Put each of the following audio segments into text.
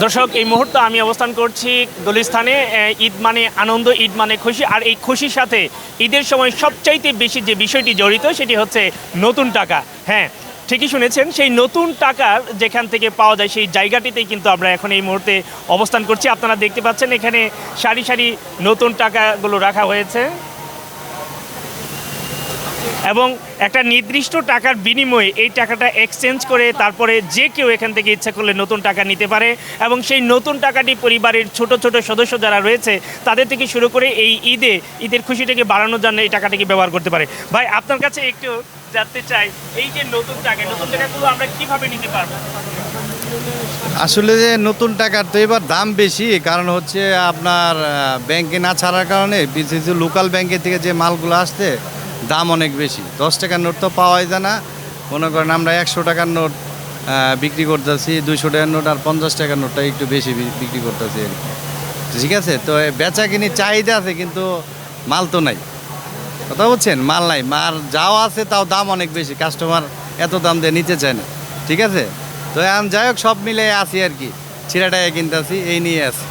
দর্শক, এই মুহূর্তে আমি অবস্থান করছি গুলিস্তানে। ঈদ মানে আনন্দ, ঈদ মানে খুশি, আর এই খুশির সাথে ঈদের সময় সবচাইতে বেশি যে বিষয়টি জড়িত সেটি হচ্ছে নতুন টাকা। হ্যাঁ, ঠিকই শুনেছেন, সেই নতুন টাকার যেখান থেকে পাওয়া যায় সেই জায়গাটিতেই কিন্তু আমরা এখন এই মুহূর্তে অবস্থান করছি। আপনারা দেখতে পাচ্ছেন এখানে সারি সারি নতুন টাকাগুলো রাখা হয়েছে এবং একটা নির্দিষ্ট টাকার বিনিময়ে এই টাকাটা এক্সচেঞ্জ করে তারপরে যে কেউ এখান থেকে ইচ্ছা করলে নতুন টাকা নিতে পারে এবং সেই নতুন টাকাটি পরিবারের ছোট ছোট সদস্য যারা রয়েছে তাদের থেকে শুরু করে এই ঈদের খুশিটাকে বাড়ানোর জন্য এই টাকাটাকে ব্যবহার করতে পারে। ভাই, আপনার কাছে একটু জানতে চাই, এই যে নতুন টাকাগুলো আমরা কিভাবে নিতে পারবো? আসলে যে নতুন টাকার তো এবার দাম বেশি, কারণ হচ্ছে আপনার ব্যাংকে না ছাড়ার কারণে বিশেষ লোকাল ব্যাংকের থেকে যে মালগুলো আসছে দাম অনেক বেশি। 10 টাকার নোট তো পাওয়াই যায় না। মনে করেন আমরা 100 টাকার নোট বিক্রি করতেছি, 200 টাকার নোট আর 50 টাকার নোটটা একটু বেশি বিক্রি করতেছি। ঠিক আছে, তো বেচা কিনি চাহিদা আছে কিন্তু মাল তো নাই। কথা বলছেন, মাল নাই, মাল যাও আছে তাও দাম অনেক বেশি, কাস্টমার এত দাম দিয়ে নিতে চায় না। ঠিক আছে, তো এখন যাই হোক সব মিলে আসি আর কি, ছিঁড়া টাকা কিনতেছি, এই নিয়ে আসি।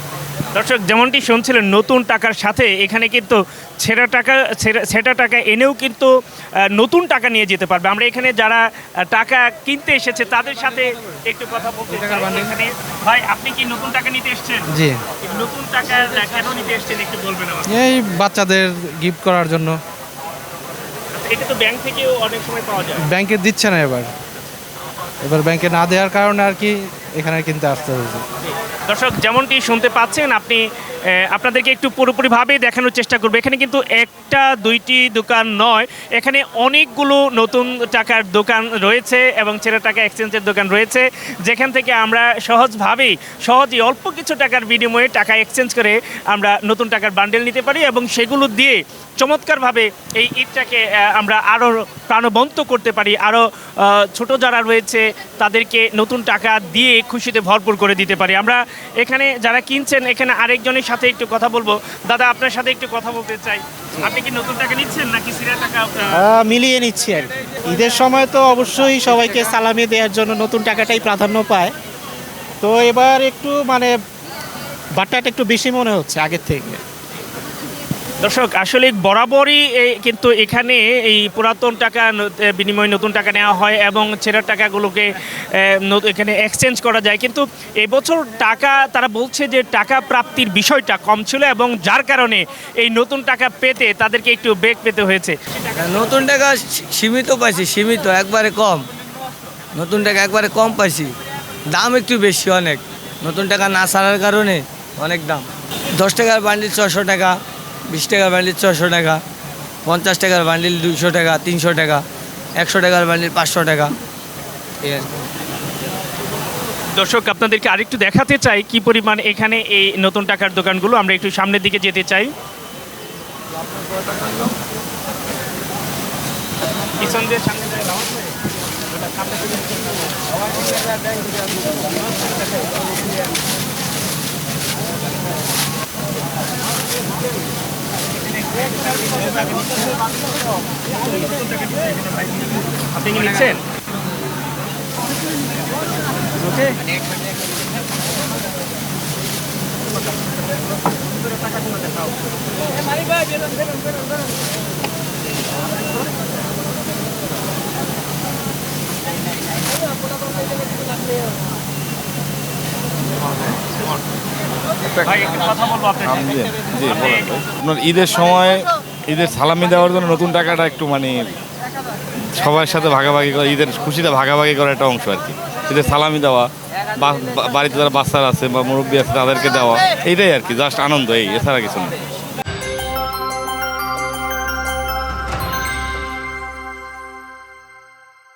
দর্শক, যেমনটি শুনছিলেন, নতুন টাকার সাথে এখানে কিন্তু ছেঁড়া টাকা এনেও কিন্তু নতুন টাকা নিয়ে যেতে পারবে। আমরা এখানে যারা টাকা কিনতে এসেছে তাদের সাথে একটু কথা বলতে চাই। এখানে ভাই, আপনি কি নতুন টাকা নিতে এসেছেন? জি, নতুন টাকা কেন নিতে এসেছেন একটু বলবেন আমাকে? এই বাচ্চাদের গিফট করার জন্য। এটা তো ব্যাংক থেকেও অনেক সময় পাওয়া যায়। ব্যাংকে দিচ্ছে না এবার ব্যাংকে না দেওয়ার কারণে আর কি এখানে কিনতে আসতে হয়েছে। দর্শক, যেমনটি শুনতে পাচ্ছেন, আপনাদেরকে একটু পুরোপুরিভাবে দেখানোর চেষ্টা করবো। এখানে কিন্তু একটা দুইটি দোকান নয়, এখানে অনেকগুলো নতুন টাকার দোকান রয়েছে এবং ছেঁড়া টাকা এক্সচেঞ্জের দোকান রয়েছে, যেখান থেকে আমরা সহজেই অল্প কিছু টাকার বিনিময়ে টাকা এক্সচেঞ্জ করে আমরা নতুন টাকার বান্ডেল নিতে পারি এবং সেগুলো দিয়ে চমৎকারভাবে এই ঈদটাকে আমরা আরও প্রাণবন্ত করতে পারি। আরও ছোট যারা রয়েছে তাদেরকে নতুন টাকা দিয়ে খুশিতে ভরপুর করে দিতে পারি। আমরা এখানে যারা কিনছেন, এখানে আরেকজনের সাথে একটু কথা বলবো। দাদা, আপনার সাথে একটু কথা বলতে চাই। আপনি কি নতুন টাকা নিচ্ছেন নাকি ছিঁড়া টাকা? মিলিয়ে নিচ্ছি আর কি। ঈদের সময় তো অবশ্যই সবাইকে সালামি দেওয়ার জন্য নতুন টাকাটাই প্রাধান্য পায়। তো এবার একটু বাট্টাটা একটু বেশি মনে হচ্ছে আগের থেকে। দর্শক, আসলে বরাবরই কিন্তু এখানে এই পুরাতন টাকা বিনিময়ে নতুন টাকা নেওয়া হয় এবং ছেঁড়া টাকাগুলোকে এখানে এক্সচেঞ্জ করা যায়। কিন্তু এবছর তারা বলছে যে টাকা প্রাপ্তির বিষয়টা কম ছিল এবং যার কারণে এই নতুন টাকা পেতে তাদেরকে একটু বেগ পেতে হয়েছে। নতুন টাকা সীমিত পাইছি, সীমিত একবারে কম। নতুন টাকা একবারে কম পাইছি, দাম একটু বেশি অনেক। নতুন টাকা না ছাড়ার কারণে অনেক দাম। 10 টাকার বান্ডিল 600 টাকা, 20 টাকার বান্ডিল 600 টাকা, 50 টাকার বান্ডিল 200 টাকা, 300 টাকা, 100 টাকার বান্ডিল 500 টাকা। এই আর কি। দর্শক, আপনাদেরকে আরেকটু দেখাতে চাই কি পরিমাণ এখানে এই নতুন টাকার দোকানগুলো। আমরা একটু সামনের দিকে যেতে চাই। আপনি কি নিচ্ছেন? ওকে, ভাই, একটু কথা বলবো আপনার সাথে। জি, আপনার ঈদের সময় ঈদের সালামি দেওয়ার জন্য নতুন টাকাটা একটু সবার সাথে ভাগাভাগি করা, ঈদের খুশিটা ভাগাভাগি করার একটা অংশ আর কি। ঈদের সালামি দেওয়া, বাড়িতে যারা বাচ্চারা আছে বা মুরব্বী আছে তাদেরকে দেওয়া, এইটাই আর কি, জাস্ট আনন্দ, এছাড়া কিছু না।